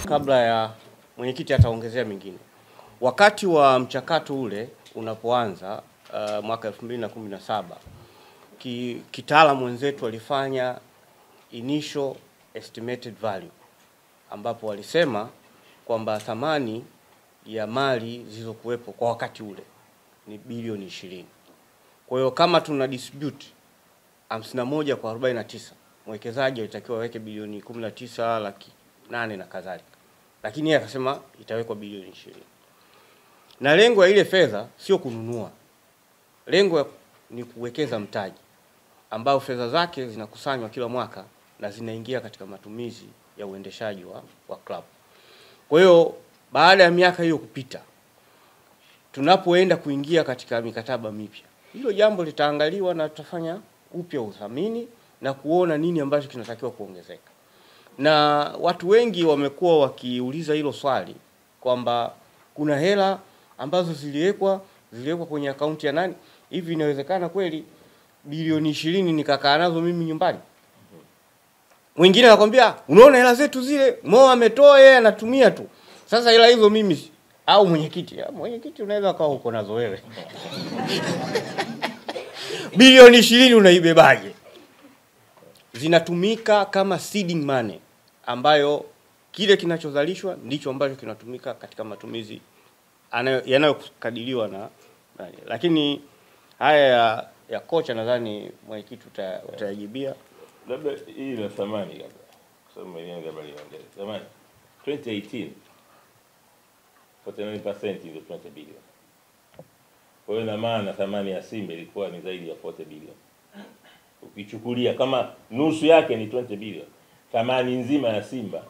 Kabla ya mwenyekiti ataongezea mingine, wakati wa mchakato ule unapoanza mwaka 2017 kitaalamu wenzetu walifanya initial estimated value, ambapo walisema kwamba thamani ya mali zilizokuwepo kwa wakati ule ni bilioni 20. Kwa hiyo kama tuna dispute 51 kwa 49, mwekezaji alitakiwa aweke bilioni 19,800,000 na kadhalika, lakini yeye akasema itawekwa bilioni 20. Na lengo ya ile fedha sio kununua, lengo ni kuwekeza mtaji ambao fedha zake zinakusanywa kila mwaka na zinaingia katika matumizi ya uendeshaji wa club. Kwa hiyo baada ya miaka hiyo kupita, tunapoenda kuingia katika mikataba mipya, hilo jambo litaangaliwa na tutafanya upya uthamini na kuona nini ambacho kinatakiwa kuongezeka. Na watu wengi wamekuwa wakiuliza hilo swali kwamba kuna hela ambazo ziliwekwa kwenye akaunti ya nani? Hivi inawezekana kweli bilioni 20 nikakaa nazo mimi nyumbani? Mwingine anakuambia unaona hela zetu zile Mo ametoa, yeye anatumia tu. Sasa hela hizo mimi au mwenyekiti unaweza kawa uko nazo wewe. Bilioni 20 unaibebaje? Zinatumika kama seeding money, ambayo kile kinachozalishwa ndicho ambacho kinatumika katika matumizi yanayokadiriwa na nani. Lakini haya ya kocha nadhani mwenyekiti utajibia. Labda hii la thamani labda. Kwa sababu mwenyewe labda niongeze. Thamani 2018 49% ndio 20 bilioni. Kwa hiyo na maana thamani ya Simba ilikuwa ni zaidi ya 40 bilioni. Ukichukulia kama nusu yake ni 20 bilioni, thamani nzima ya Simba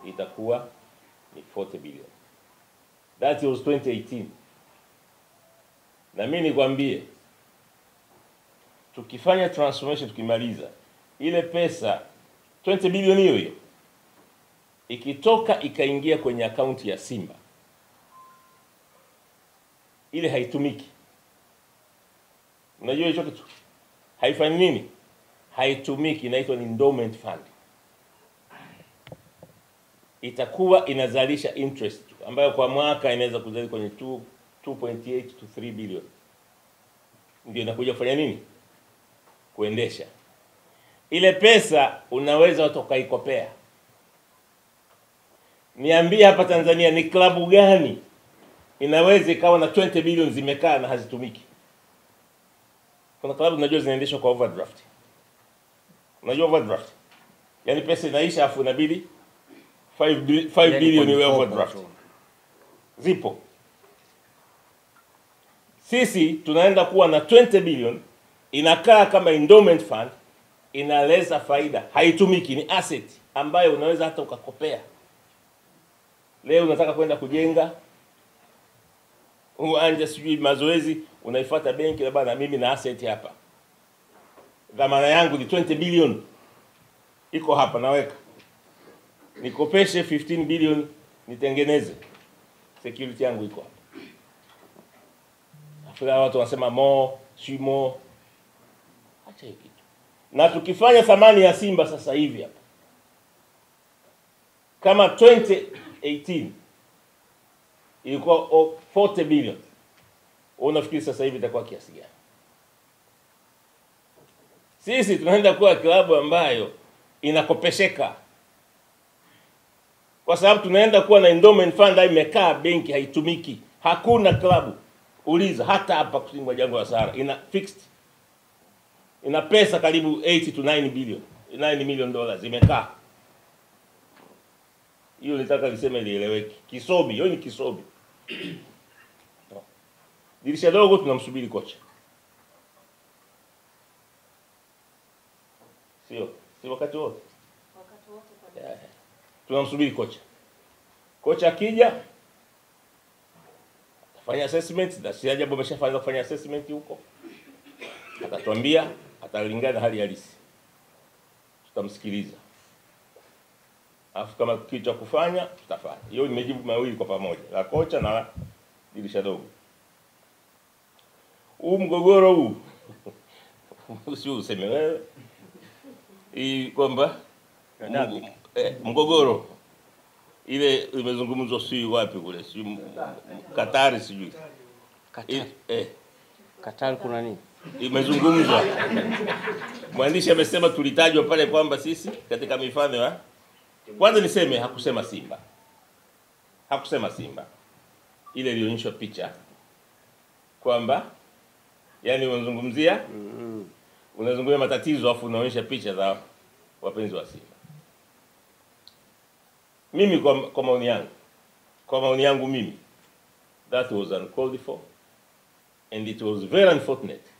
itakuwa ni 40 bilioni. That was 2018. Na mimi nikwambie, tukifanya transformation, tukimaliza ile pesa 20 bilioni hiyo ikitoka ikaingia kwenye akaunti ya Simba, ile haitumiki. Unajua hicho kitu haifanyi nini? Haitumiki, inaitwa ni endowment fund. Itakuwa inazalisha interest ambayo kwa mwaka inaweza kuzalisha kwenye 2.8 to 3 bilioni. Ndio inakuja kufanya nini? Kuendesha. Ile pesa unaweza utokaikopea. Niambie hapa Tanzania ni klabu gani inaweza ikawa na 20 bilioni zimekaa na hazitumiki? Kuna klabu unajua zinaendeshwa kwa overdraft. Unajua overdraft? Yaani pesa inaisha afu inabidi 5 bilioni iwe overdraft. Zipo. Sisi tunaenda kuwa na 20 bilioni inakaa kama endowment fund, inaleza faida, haitumiki, ni asset ambayo unaweza hata ukakopea. Leo unataka kwenda kujenga uwanja, sijui mazoezi, unaifuata benki labda, na mimi na asset hapa, dhamana yangu ni 20 bilioni iko hapa, naweka nikopeshe 15 bilioni nitengeneze, security yangu iko hapa. Afila watu wanasema Mo, acha hiyo kitu. Na tukifanya thamani ya Simba sasa hivi hapa kama 2018 ilikuwa 40 bilioni, unafikiri sasa hivi itakuwa kiasi gani? Sisi tunaenda kuwa klabu ambayo inakopesheka, kwa sababu tunaenda kuwa na endowment fund imekaa benki, haitumiki. Hakuna klabu, uliza hata hapa kusini mwa jangwa la Sahara, ina fixed, ina pesa karibu 8 to 9 bilioni, 9 million dollars imekaa. Hiyo nitaka niseme lieleweke. Kisobi, hiyo ni kisobi. Dirisha dogo tunamsubiri kocha. Si wakati wote. Kwa yeah. Tunamsubiri kocha. Kocha akija atafanya assessment, na si ajabu ameshafanya kufanya assessment huko. Atatuambia, atalingana na hali halisi. Tutamsikiliza. Afu kama kitu cha kufanya tutafanya. Hiyo nimejibu mawili kwa pamoja, la kocha na dirisha dogo. Mgogoro huu sio useme wewe kwamba mgogoro ile imezungumzwa sijui wapi kule, sijui Katari sijui. Katari. Katari kuna nini? Imezungumzwa. Mwandishi amesema tulitajwa pale kwamba sisi katika mifano ya kwanza niseme hakusema Simba. Hakusema Simba. Ile ilionyeshwa picha kwamba yani unazungumzia unazungumzia matatizo afu unaonyesha picha za wapenzi wa Simba. Mimi kwa maoni yangu mimi, that was uncalled for and it was very unfortunate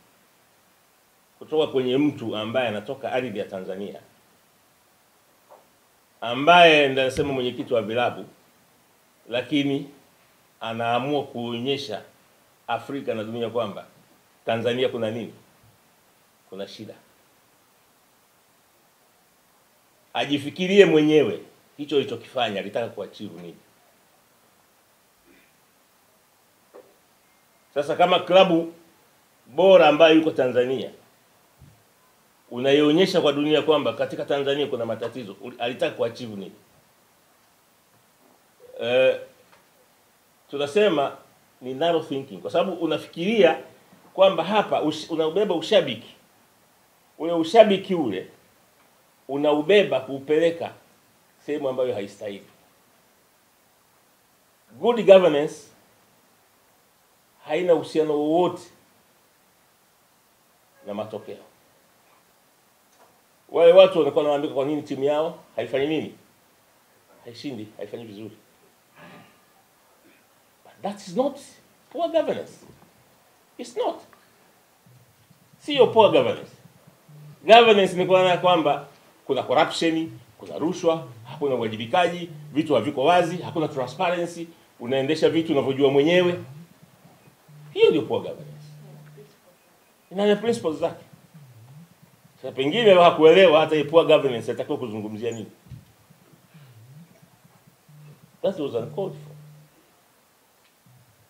kutoka kwenye mtu ambaye anatoka ardhi ya Tanzania, ambaye ndio nasema mwenyekiti wa vilabu, lakini anaamua kuonyesha Afrika na dunia kwamba Tanzania kuna nini? Kuna shida. Ajifikirie mwenyewe hicho alichokifanya, alitaka kuachieve nini. Sasa kama klabu bora ambayo yuko Tanzania unaionyesha kwa dunia kwamba katika Tanzania kuna matatizo, alitaka kuachieve nini? Tunasema ni narrow thinking, kwa sababu unafikiria kwamba hapa unaubeba ushabiki. Ule ushabiki ule unaubeba kuupeleka sehemu ambayo haistahili. Good governance haina uhusiano wowote na matokeo. Wale watu wanakuwa wanaandika kwa nini timu yao haifanyi nini? Haishindi, haifanyi vizuri. But that is not poor governance. It's not. Sio poor governance. Governance ni kuona kwamba kuna corruption, kuna rushwa, hakuna uwajibikaji, vitu haviko wazi, hakuna transparency, unaendesha vitu unavyojua mwenyewe. Hiyo ndio poor governance. Ina principles zake. Sasa pengine hakuelewa hata hii poor governance atakiwa kuzungumzia nini. That was uncalled for.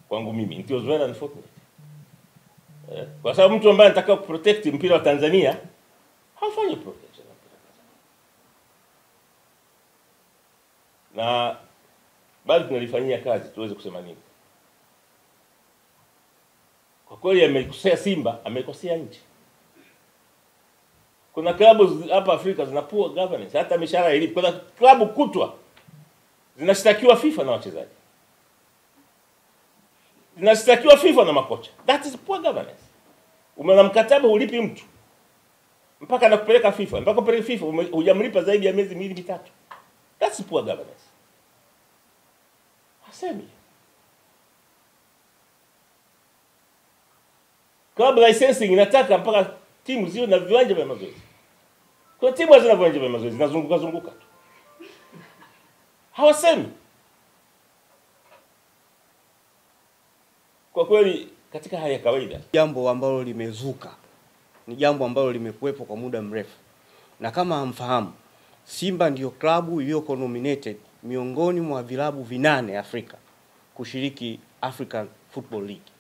Kwangu mimi, it was very unfortunate. Kwa sababu mtu ambaye anataka kuprotect mpira wa Tanzania hafanyi protection ya mpira wa Tanzania. Na bali tunalifanyia kazi tuweze kusema nini. Kwa kweli amekosea Simba, amekosea nchi. Kuna klabu hapa Afrika zina poor governance, hata mishahara ilipo. Kuna klabu kutwa zinashtakiwa FIFA na wachezaji. Zinashtakiwa FIFA na makocha. That is poor governance. Umeona mkataba ulipi mtu mpaka anakupeleka FIFA, mpaka upeleke FIFA hujamlipa zaidi ya miezi 2-3. That's poor governance. Hasemi. Club licensing inataka mpaka timu ziwe na viwanja vya mazoezi. Kwa timu hazina viwanja vya mazoezi, zinazunguka tu. Hawasemi. Kwa kweli katika hali ya kawaida, jambo ambalo limezuka ni jambo ambalo limekuwepo kwa muda mrefu. Na kama hamfahamu, Simba ndiyo klabu iliyoko nominated miongoni mwa vilabu 8 Afrika kushiriki African Football League.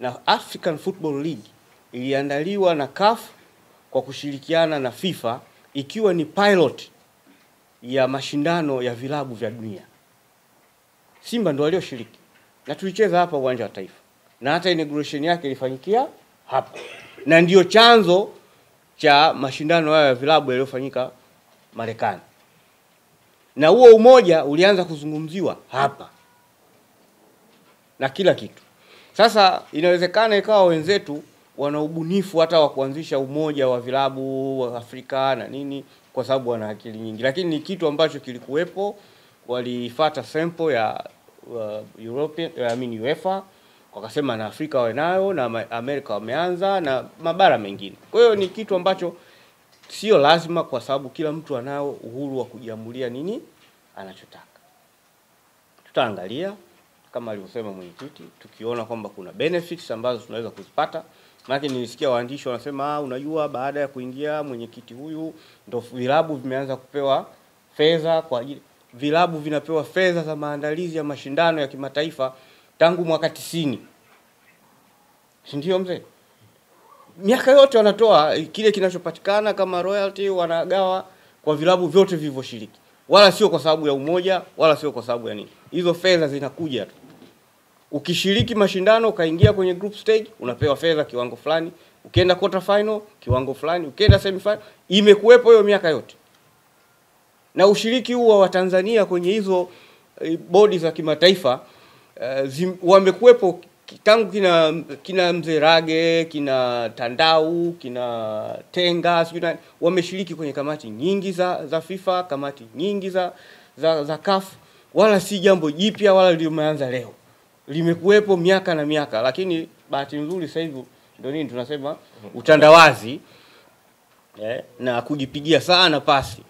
Na African Football League iliandaliwa na CAF kwa kushirikiana na FIFA, ikiwa ni pilot ya mashindano ya vilabu vya dunia. Simba ndio walioshiriki. Na tulicheza hapa uwanja wa Taifa. Na hata inauguration yake ilifanyikia hapa. Na ndio chanzo cha mashindano hayo ya vilabu yaliyofanyika Marekani. Na huo umoja ulianza kuzungumziwa hapa. Na kila kitu. Sasa inawezekana ikawa wenzetu wana ubunifu hata wa kuanzisha umoja wa vilabu wa Afrika na nini, kwa sababu wana akili nyingi. Lakini ni kitu ambacho kilikuwepo, walifuata sample ya UEFA, wakasema na Afrika wawe nayo, na Amerika wameanza, na mabara mengine. Kwa hiyo ni kitu ambacho sio lazima, kwa sababu kila mtu anao uhuru wa kujiamulia nini anachotaka. Tutaangalia kama alivyosema mwenyekiti, tukiona kwamba kuna benefits ambazo tunaweza kuzipata. Maana nilisikia waandishi wanasema unajua baada ya kuingia mwenyekiti huyu ndio vilabu vimeanza kupewa fedha kwa ajili. Vilabu vinapewa fedha za maandalizi ya mashindano ya kimataifa tangu mwaka 90. Si ndio mzee? Miaka yote wanatoa kile kinachopatikana kama royalty, wanagawa kwa vilabu vyote vilivyoshiriki. wala sio kwa sababu ya umoja, wala sio kwa sababu ya nini. Hizo fedha zinakuja tu. Ukishiriki mashindano ukaingia kwenye group stage unapewa fedha kiwango fulani, ukienda quarter final kiwango fulani, ukienda semi final. Imekuwepo hiyo miaka yote. Na ushiriki huo wa Tanzania kwenye hizo bodi za kimataifa wamekuwepo tangu kina Mzee Rage, kina Tandau, kina Tenga, wameshiriki kwenye kamati nyingi za FIFA, kamati nyingi za CAF. Wala si jambo jipya wala limeanza leo. Limekuwepo miaka na miaka, lakini bahati nzuri sasa hivi ndio nini tunasema utandawazi na kujipigia sana pasi.